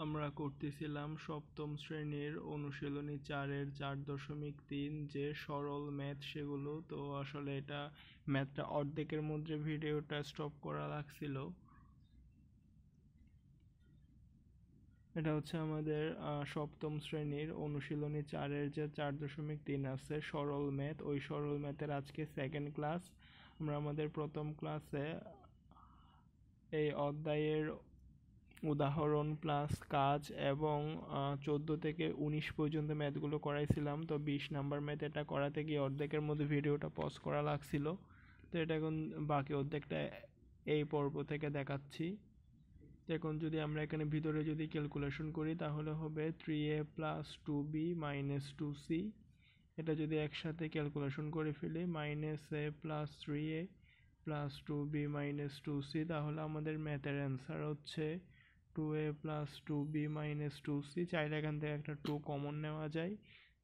আমরা করতেছিলাম সপ্তম শ্রেণীর অনুশীলনী 4-এর 4.3 যে সরল ম্যাথ সেগুলো। তো আসলে এটা ম্যাথটা অর্ধেকের মধ্যে ভিডিওটা স্টপ করা লাগছিল। এটা হচ্ছে আমাদের সপ্তম শ্রেণীর অনুশীলনী 4-এর যে 4.3 আছে সরল ম্যাথ, ওই সরল ম্যাথের আজকে সেকেন্ড ক্লাস। আমরা আমাদের প্রথম ক্লাসে এই অধ্যায়ের উদাহরণ প্লাস কাজ এবং 14 থেকে 19 পর্যন্ত ম্যাথগুলো করাইছিলাম। তো 20 নাম্বার ম্যাথ এটা করাতে গিয়ে অর্ধেকের মধ্যে ভিডিওটা পজ করা লাগছিল। তো এটা এখন বাকি অর্ধেকটা এই পর্ব থেকে দেখাচ্ছি। তো এখন যদি আমরা এখানে ভিতরে যদি ক্যালকুলেশন করি তাহলে হবে 3a plus 2b minus 2c। এটা যদি একসাথে ক্যালকুলেশন করে ফেলি minus a plus 3a plus 2b minus 2c, তাহলে আমাদের ম্যাথের অ্যান্সার হচ্ছে 2a plus 2b minus 2c। চাইলে এখান থেকে একটা 2 কমন নেওয়া যায়।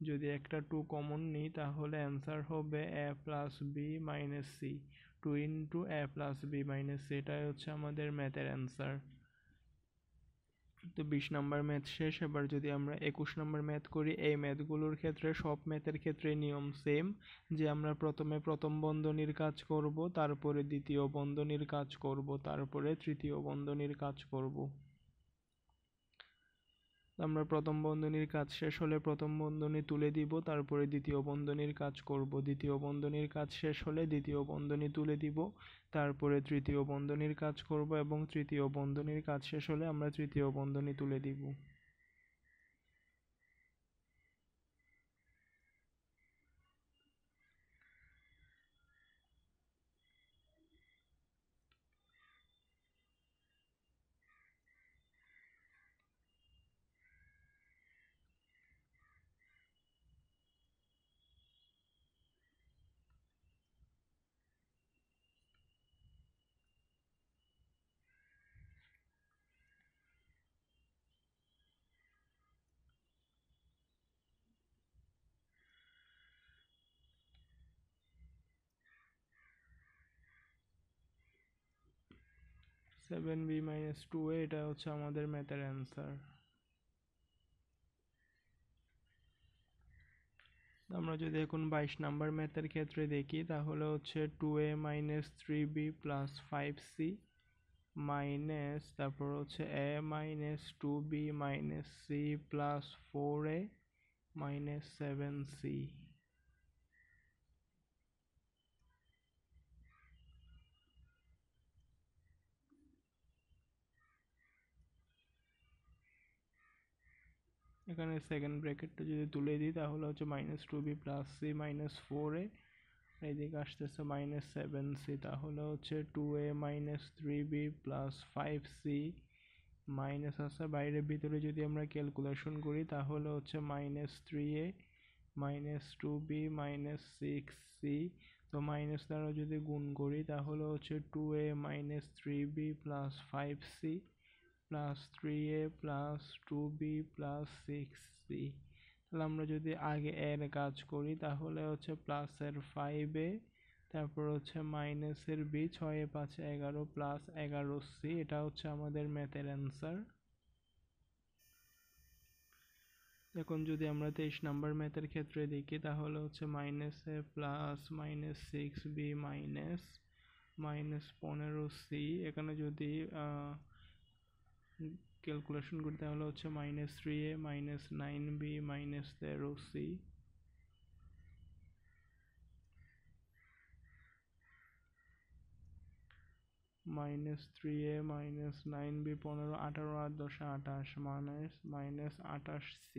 যদি একটা 2 কমন নিই তাহলে অ্যান্সার হবে a plus b minus c। 2 into a plus b minus c, এটাই হচ্ছে আমাদের ম্যাথের অ্যান্সার। তো 20 নাম্বার ম্যাথ শেষ। এবার যদি আমরা 21 নাম্বার ম্যাথ করি, এই ম্যাথগুলোর ক্ষেত্রে সব ম্যাথের ক্ষেত্রে নিয়ম সেম, যে আমরা প্রথমে প্রথম বন্ধনীর কাজ করব, তারপরে দ্বিতীয় বন্ধনীর কাজ করব, তারপরে তৃতীয় বন্ধনীর কাজ করব। আমরা প্রথম বন্ধনীর কাজ শেষ হলে প্রথম বন্ধনী তুলে দিব, তারপরে দ্বিতীয় বন্ধনীর কাজ করব। দ্বিতীয় বন্ধনীর কাজ শেষ হলে দ্বিতীয় বন্ধনী তুলে দিব, তারপরে তৃতীয় বন্ধনীর কাজ করব এবং তৃতীয় বন্ধনীর কাজ শেষ হলে আমরা তৃতীয় বন্ধনী তুলে দিব। 7b মাইনাস 2a, এটা হচ্ছে আমাদের ম্যাথের অ্যান্সার। আমরা যদি এখন 22 নাম্বার ম্যাথের ক্ষেত্রে দেখি তাহলে হচ্ছে 2a minus 3b plus 5c minus তারপর হচ্ছে a minus 2b minus c plus 4a minus 7c। এখানে সেকেন্ড ব্র্যাকেটটা যদি তুলে দিই তাহলে হচ্ছে minus 2b plus c minus 4a, এইদিকে আসতেছে মাইনাস 7c, তাহলে হচ্ছে 2a minus 3b plus 5c minus আছে বাইরে ভিতরে যদি আমরা ক্যালকুলেশন করি তাহলে হচ্ছে minus 3a minus 2b minus 6c। তো মাইনাস দ্বারা যদি গুণ করি তাহলে হচ্ছে 2a minus 3b plus 5c plus 3a plus 2b plus 6c। তাহলে আমরা যদি আগে এর কাজ করি তাহলে হচ্ছে প্লাসের 5a, তারপর হচ্ছে মাইনাসের b, 6 এ 5 11 প্লাস 11c, এটা হচ্ছে আমাদের ম্যাথের অ্যান্সার। এখন যদি আমরা 23 নাম্বার ম্যাথের ক্ষেত্রে দেখি তাহলে হচ্ছে minus a plus minus 6b minus minus 15c। এখানে যদি ক্যালকুলেশন করি তাহলে হচ্ছে minus 3a minus 9b minus 13c minus 3a minus 9b 15 18 আর 10 28 মাইনাস মাইনাস 28c।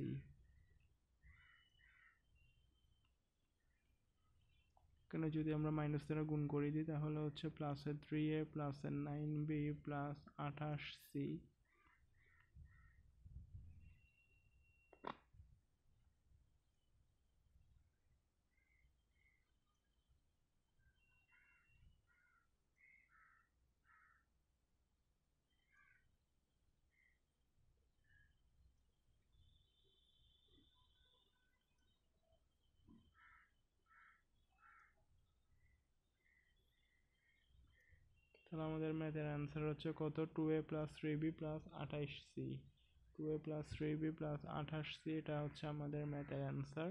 এখানে যদি আমরা মাইনাস দ্বারা গুণ করে দিই তাহলে হচ্ছে প্লাসের 3a প্লাসের 9b প্লাস 28c। তাহলে আমাদের ম্যাথের অ্যান্সার হচ্ছে কত, 2a plus 3b plus 28c। 2a plus 3b plus 28c, এটা হচ্ছে আমাদের ম্যাথের অ্যান্সার।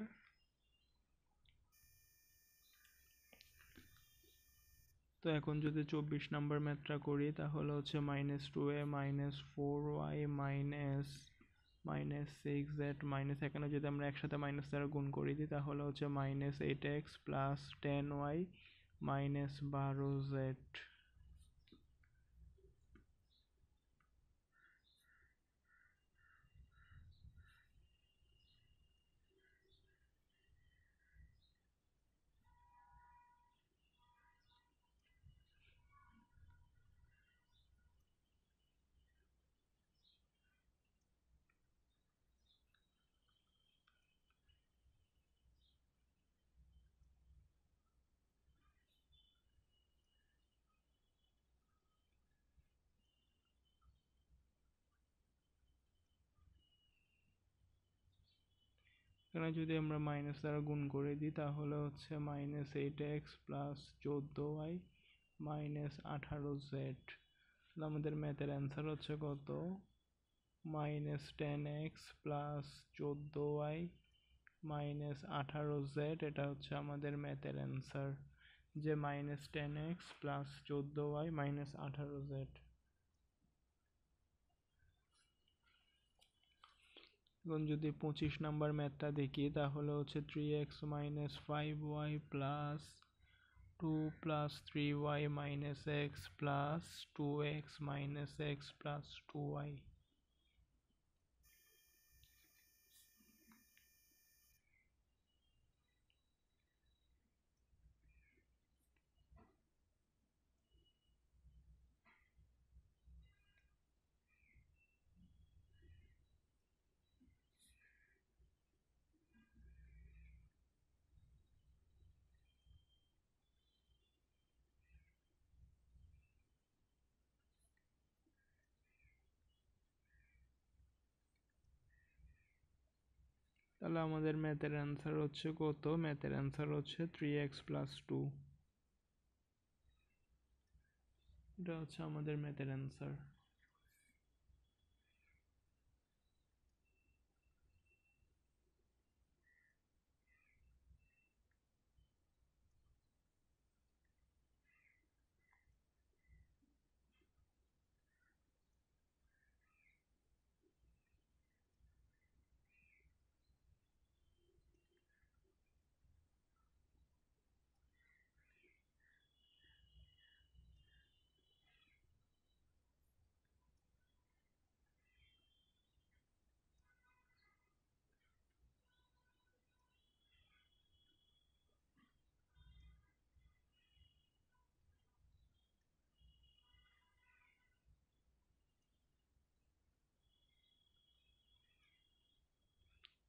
তো এখন যদি 24 নাম্বার ম্যাথটা করি তাহলে হচ্ছে -2a -4y -6z মাইনাস, এখানে যদি আমরা একসাথে মাইনাস দ্বারা গুণ করে দিই তাহলে হচ্ছে -8x প্লাস 10y -12z। এখানে যদি আমরা মাইনাস দ্বারা গুণ করে দিই তাহলে হচ্ছে -8x প্লাস 14y -18z। আমাদের ম্যাথের অ্যান্সার হচ্ছে কত? -10x plus 14y -18z। এটা হচ্ছে আমাদের ম্যাথের অ্যান্সার, যে -10x প্লাস 14y -18z। এখন যদি 25 নাম্বার ম্যাথটা দেখি তাহলে হচ্ছে 3x 5y plus 2 plus 3y x plus 2x x plus 2y। তাহলে আমাদের ম্যাথের অ্যান্সার হচ্ছে কত? ম্যাথের অ্যান্সার হচ্ছে 3x প্লাস 2। এটা হচ্ছে আমাদের ম্যাথের অ্যান্সার।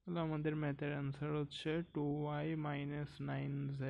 তাহলে আমাদের ম্যাথের অ্যান্সার হচ্ছে 2y 9z।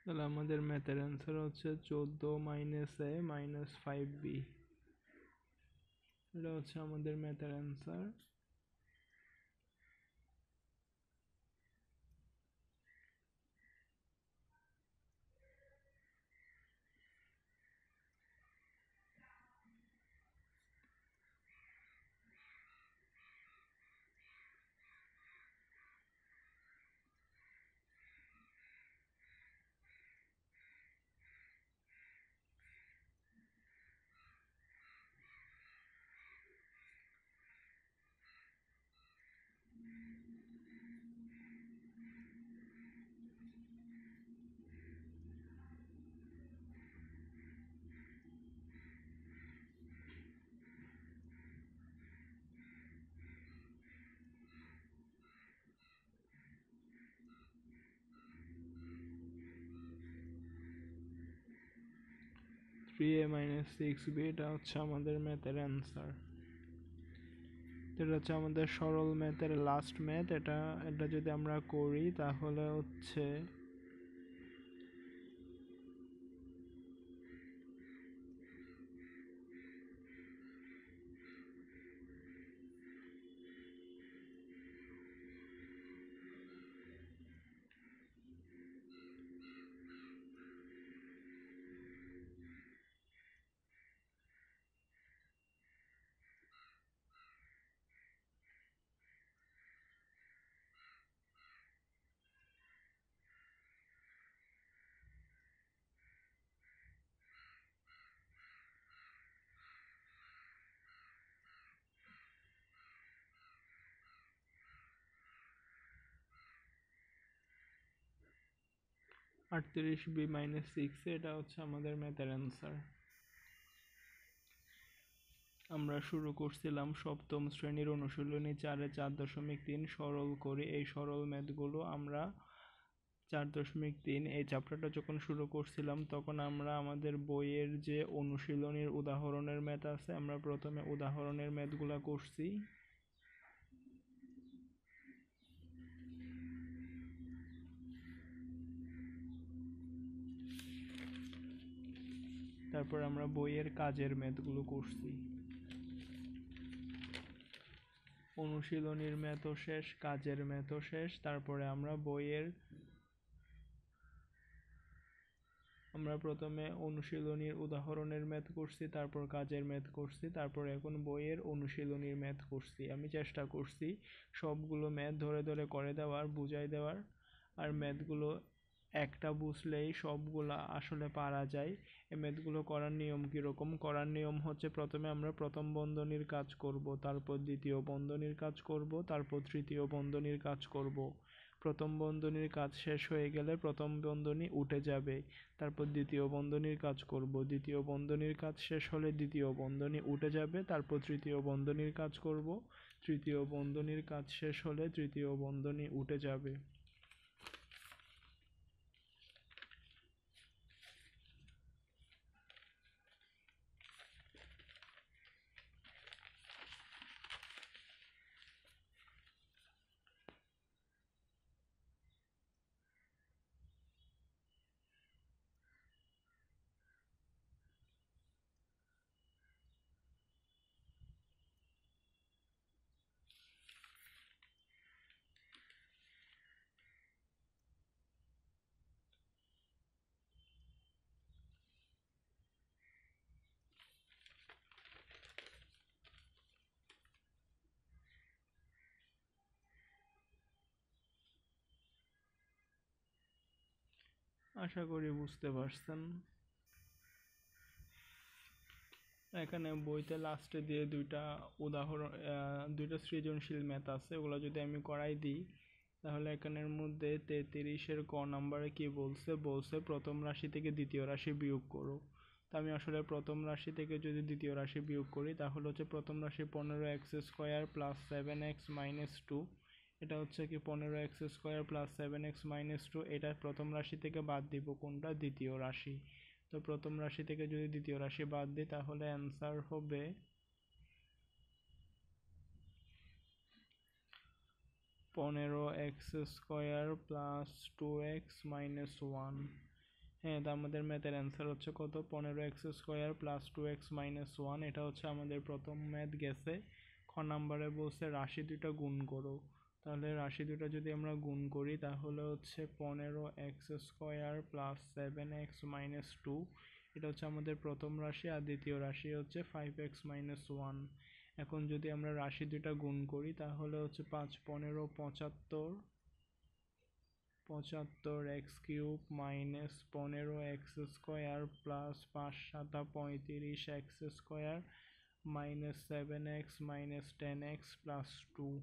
তাহলে আমাদের ম্যাথের অ্যান্সার হচ্ছে 14 - a -5b। এটা হচ্ছে আমাদের ম্যাথের অ্যান্সার। 3a মাইনাস 6b, এটা হচ্ছে আমাদের ম্যাথের অ্যান্সার। এটা হচ্ছে আমাদের সরল ম্যাথের লাস্ট ম্যাথ। এটা যদি আমরা করি তাহলে হচ্ছে 38b মাইনাস 6, এটা হচ্ছে আমাদের ম্যাথের অ্যান্সার। আমরা শুরু করছিলাম সপ্তম শ্রেণীর অনুশীলনী 4-এ 4.3 সরল করে। এই সরল ম্যাথগুলো আমরা 4.3 এই চ্যাপ্টারটা যখন শুরু করছিলাম তখন আমরা আমাদের বইয়ের যে অনুশীলনীর উদাহরণের ম্যাথ আছে, আমরা প্রথমে উদাহরণের ম্যাথগুলা করছি। তারপর আমরা বইয়ের কাজের ম্যাথগুলো করছি। অনুশীলনীর ম্যাথও শেষ, কাজের ম্যাথও শেষ। তারপরে আমরা প্রথমে অনুশীলনীর উদাহরণের ম্যাথ করছি, তারপর কাজের ম্যাথ করছি, তারপর এখন বইয়ের অনুশীলনীর ম্যাথ করছি। আমি চেষ্টা করছি সবগুলো ম্যাথ ধরে ধরে করে দেওয়ার, বুঝাই দেওয়ার। আর ম্যাথগুলো একটা বুঝলেই সবগুলা আসলে পারা যায়। এই ম্যাথগুলো করার নিয়ম কীরকম? করার নিয়ম হচ্ছে প্রথমে আমরা প্রথম বন্ধনীর কাজ করব, তারপর দ্বিতীয় বন্ধনীর কাজ করব, তারপর তৃতীয় বন্ধনীর কাজ করব। প্রথম বন্ধনীর কাজ শেষ হয়ে গেলে প্রথম বন্ধনী উঠে যাবে, তারপর দ্বিতীয় বন্ধনীর কাজ করব, দ্বিতীয় বন্ধনীর কাজ শেষ হলে দ্বিতীয় বন্ধনী উঠে যাবে, তারপর তৃতীয় বন্ধনীর কাজ করব, তৃতীয় বন্ধনীর কাজ শেষ হলে তৃতীয় বন্ধনী উঠে যাবে। আশা করি বুঝতে পারছেন। এখানে বইতে লাস্টে দিয়ে দুইটা সৃজনশীল ম্যাথ আছে, ওগুলো যদি আমি করাই দিই তাহলে এখানের মধ্যে 33-এর ক নাম্বারে কি বলছে প্রথম রাশি থেকে দ্বিতীয় রাশি বিয়োগ করো। তা আমি আসলে প্রথম রাশি থেকে যদি দ্বিতীয় রাশি বিয়োগ করি তাহলে হচ্ছে প্রথম রাশি 15x² প্লাস 7x মাইনাস 2, এটা হচ্ছে কি 15x² প্লাস 7x মাইনাস 2, এটা প্রথম রাশি থেকে বাদ দিব কোনটা? দ্বিতীয় রাশি। তো প্রথম রাশি থেকে যদি দ্বিতীয় রাশি বাদ দিই তাহলে অ্যান্সার হবে 15x² প্লাস 2x মাইনাস 1। হ্যাঁ, তো আমাদের ম্যাথের অ্যান্সার হচ্ছে কত? 15x² plus 2x minus 1। এটা হচ্ছে আমাদের প্রথম ম্যাথ গেছে। খ নাম্বারে বলছে রাশি দুইটা গুণ করো। তাহলে রাশি দুইটা যদি আমরা গুণ করি তাহলে হচ্ছে 15x² প্লাস 7x মাইনাস 2, এটা হচ্ছে আমাদের প্রথম রাশি। আর দ্বিতীয় রাশি হচ্ছে 5x মাইনাস 1। এখন যদি আমরা রাশি দুইটা গুণ করি তাহলে হচ্ছে 5 15 75x³ minus 15x² plus 5 7 35x² minus 7x minus 10x plus 2।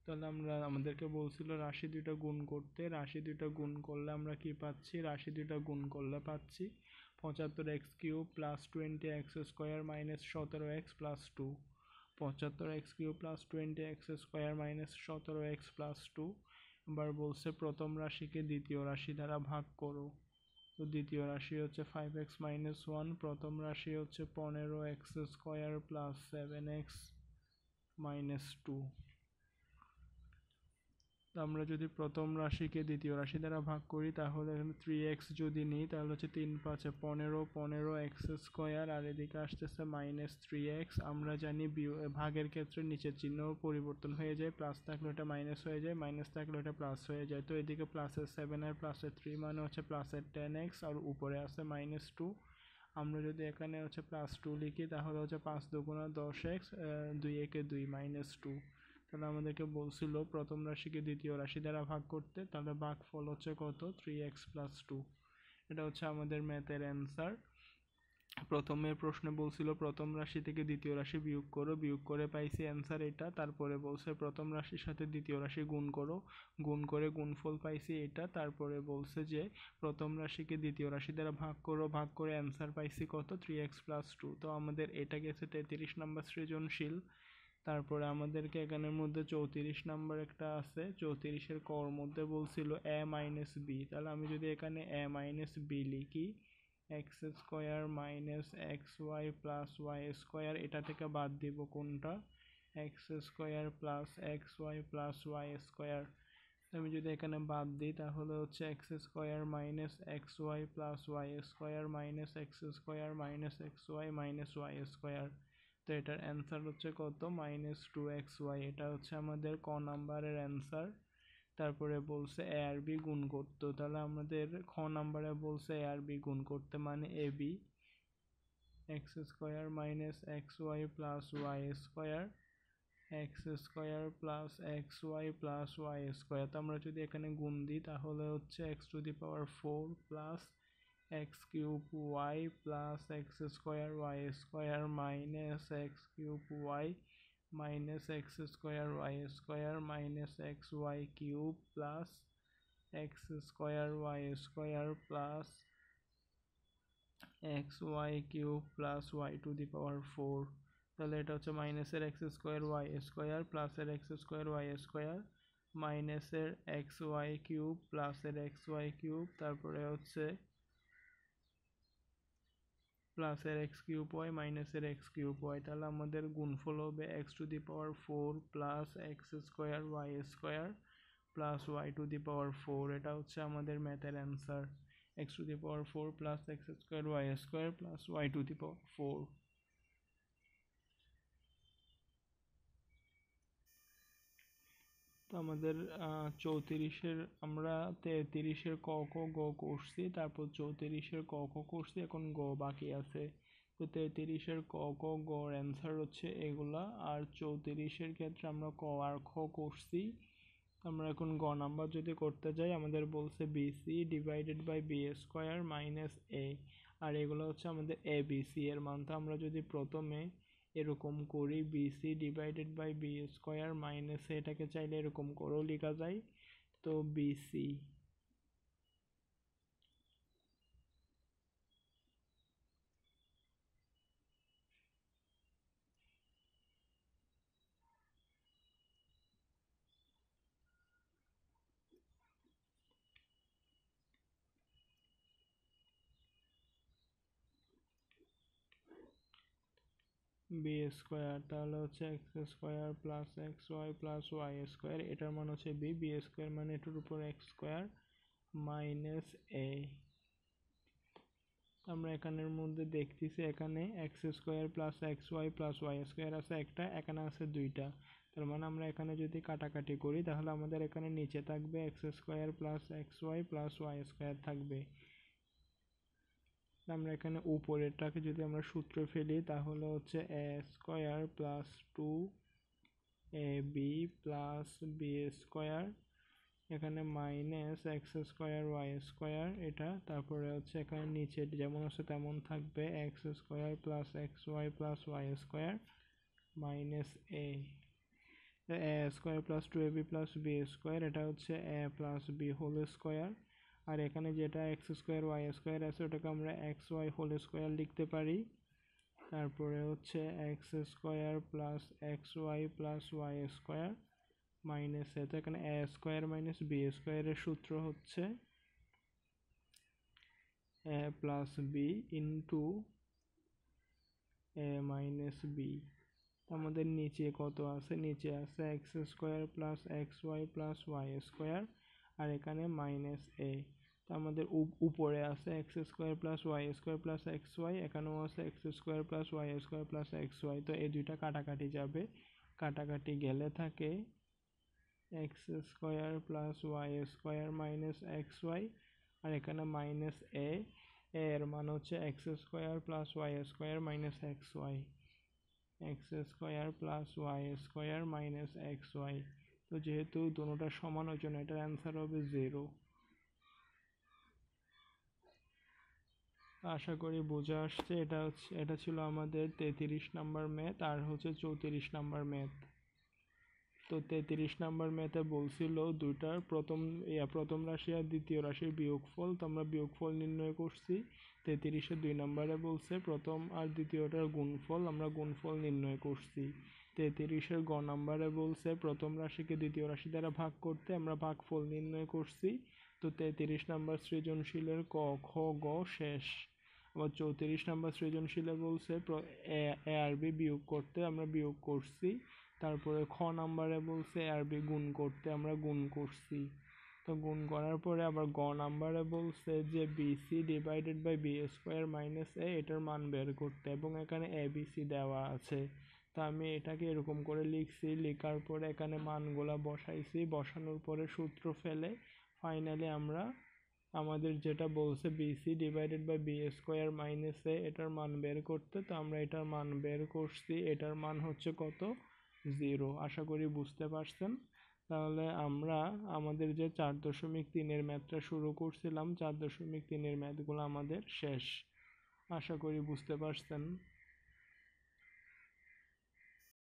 তাহলে আমাদেরকে বলছিল রাশি দুইটা গুণ করতে। রাশি দুইটা গুণ করলে আমরা কি পাচ্ছি? রাশি দুইটা গুণ করলে পাচ্ছি 75x³ plus 20x² minus 17x plus 2। 75x³ plus 20x² minus 17x plus 2। এবার বলছে প্রথম রাশিকে দ্বিতীয় রাশি দ্বারা ভাগ করো। তো দ্বিতীয় রাশি হচ্ছে 5x মাইনাস 1, প্রথম রাশি হচ্ছে 15x² প্লাস 7x মাইনাস 2। আমরা যদি প্রথম রাশিকে দ্বিতীয় রাশি দ্বারা ভাগ করি তাহলে এখানে 3x যদি নিই তাহলে হচ্ছে 3 5 15 15x², আর এদিকে আসতেছে মাইনাস 3x। আমরা জানি ভাগের ক্ষেত্রে নিচের চিহ্ন পরিবর্তন হয়ে যায়, প্লাস থাকলে এটা মাইনাস হয়ে যায়, মাইনাস থাকলে এটা প্লাস হয়ে যায়। তো এদিকে প্লাসের 7 আর প্লাসের 3 মানে হচ্ছে প্লাসের 10x, আর উপরে আছে মাইনাস 2। আমরা যদি এখানে হচ্ছে প্লাস 2 লিখি তাহলে হচ্ছে 5 দুগুণা 10x, 2 একে 2 মাইনাস 2। তাহলে আমাদেরকে বলছিল প্রথম রাশিকে দ্বিতীয় রাশি দ্বারা ভাগ করতে, তাহলে ভাগফল হচ্ছে কত 3x প্লাস 2। এটা হচ্ছে আমাদের ম্যাথের অ্যান্সার। প্রথমের প্রশ্নে বলছিল প্রথম রাশি থেকে দ্বিতীয় রাশি বিয়োগ করো, বিয়োগ করে পাইছি অ্যান্সার এটা। তারপরে বলছে প্রথম রাশির সাথে দ্বিতীয় রাশি গুণ করো, গুণ করে গুণফল পাইছি এটা। তারপরে বলছে যে প্রথম রাশিকে দ্বিতীয় রাশি দ্বারা ভাগ করো, ভাগ করে অ্যান্সার পাইছি কত 3x প্লাস 2। তো আমাদের এটা গেছে 33 নম্বর সৃজনশীল। তারপরে আমাদেরকে এখানের মধ্যে 34 নাম্বার একটা আছে, 34-এর কর মধ্যে বলছিল a মাইনাস বি। তাহলে আমি যদি এখানে a মাইনাস বি লিখি, x² minus xy plus y², এটা থেকে বাদ দিব কোনটা, x² plus xy plus y²। আমি যদি এখানে বাদ দিই তাহলে হচ্ছে x² minus xy plus y² minus x² minus xy minus y²। তো এটার অ্যান্সার হচ্ছে কত -2xy। এটা হচ্ছে আমাদের ক নাম্বারের অ্যান্সার। তারপরে বলছে এ আর বি গুণ করতে, তাহলে আমাদের খ নাম্বারে বলছে এ আর বি গুণ করতে, মানে a b x² minus xy plus y² x² plus xy plus y²। তো আমরা যদি এখানে গুণ দিই তাহলে হচ্ছে x⁴ plus x³ y plus x² y² minus x³ y minus x² y² minus xy³ plus x² y² plus xy³ plus y⁴। তাহলে এটা হচ্ছে মাইনাসের x² y² প্লাসের x² y² মাইনাসের xy³ প্লাসের xy³, তারপরে হচ্ছে প্লাসের x³ y মাইনাসের x³ y। তাহলে আমাদের গুণফল হবে x⁴ plus x² y² plus y⁴। এটা হচ্ছে আমাদের ম্যাথের answer, x⁴ plus x² y² plus y⁴। তো আমাদের 34-এর আমরা 33-এর ক খ গ করছি, তারপর 34-এর ক খ করছি, এখন গ বাকি আছে। তো 33-এর ক খ গর অ্যান্সার হচ্ছে এগুলা, আর 34-এর ক্ষেত্রে আমরা ক আর খ করছি। আমরা এখন গ নাম্বার যদি করতে যাই, আমাদের বলছে বিসি ডিভাইডেড বাই বি² মাইনাস এ, আর এগুলো হচ্ছে আমাদের এ বি সি এর মান। তো আমরা যদি প্রথমে এরকম করি বিসি ডিভাইডেড বাই বি² মাইনাস এটাকে চাইলে এরকম করেও লেখা যায়। তো বিসি বি² তাহলে হচ্ছে x² plus xy plus y², এটার মান হচ্ছে বি², মানে এটার উপর x² মাইনাস এ। আমরা এখানের মধ্যে দেখতেছি এখানে x² plus xy plus y² আছে একটা, এখানে আছে দুইটা। তার মানে আমরা এখানে যদি কাটাকাটি করি তাহলে আমাদের এখানে নিচে থাকবে x² plus xy plus y² থাকবে। আমরা এখানে উপরেরটাকে যদি আমরা সূত্র ফেলি তাহলে হচ্ছে a² plus 2ab plus b², এখানে মাইনাস x² y², এটা তারপরে হচ্ছে এখানে নিচে যেমন আছে তেমন থাকবে x² plus xy plus y² minus a plus 2ab plus b², এটা হচ্ছে a প্লাস b হোল²। আর এখানে যেটা x² y² আছে ওটাকে আমরা xy হোল² লিখতে পারি। তারপরে হচ্ছে x square plus x y plus y square minus a, তো এখানে এ স্কোয়ার মাইনাস বি স্কোয়ারের সূত্র হচ্ছে a plus b into a minus b. আমাদের নিচে কত আছে, নিচে আছে x square plus x y plus y square আর এখানে মাইনাস এ। তো আমাদের উপরে আছে x square plus y square plus x y, এখানেও আছে x square plus y square plus x y. তো এই দুইটা কাটাকাটি যাবে, কাটাকাটি গেলে থাকে x square plus y square minus x y আর এখানে মাইনাস এ, এর মান হচ্ছে x square plus y square minus x y, x square plus y square minus x y. তো যেহেতু দুটোটা সমান ওই জন্য এটার অ্যান্সার হবে 0। আশা করি বোঝা আসছে। এটা ছিল আমাদের 33 নাম্বার ম্যাথ আর হচ্ছে 34 নাম্বার ম্যাথ। তো 33 নাম্বার ম্যাথে বলছিল দুইটার প্রথম রাশি আর দ্বিতীয় রাশির বিয়োগফল, তো আমরা বিয়োগফল নির্ণয় করছি। 33-এর 2 নম্বরে বলছে প্রথম আর দ্বিতীয়টার গুণফল, আমরা গুণফল নির্ণয় করছি। 33-এর গ নম্বরে বলছে প্রথম রাশিকে দ্বিতীয় রাশি দ্বারা ভাগ করতে, আমরা ভাগফল নির্ণয় করছি। তো 33 নাম্বার সৃজনশীলের ক খ গ শেষ। আবার 34 নাম্বার সৃজনশীলে বলছে এ আর বি বিয়োগ করতে, আমরা বিয়োগ করছি। তারপরে খ নাম্বারে বলছে এ আর বি গুণ করতে, আমরা গুণ করছি। তো গুণ করার পরে আবার গ নাম্বারে বলছে যে b c divided by b square minus a, এটার মান বের করতে, এবং এখানে এ বি সি দেওয়া আছে। তো আমি এটাকে এরকম করে লিখছি, লেখার পরে এখানে মানগুলা বসাইছি, বসানোর পরে সূত্র ফেলে ফাইনালি আমরা আমাদের যেটা বলছে b c divided by b square minus a, এটার মান বের করতে। তো আমরা এটার মান বের করছি, এটার মান হচ্ছে কত, 0। আশা করি বুঝতে পারছেন। তাহলে আমরা আমাদের যে 4.3-এর ম্যাথটা শুরু করছিলাম, 4.3-এর ম্যাথগুলো আমাদের শেষ। আশা করি বুঝতে পারছেন।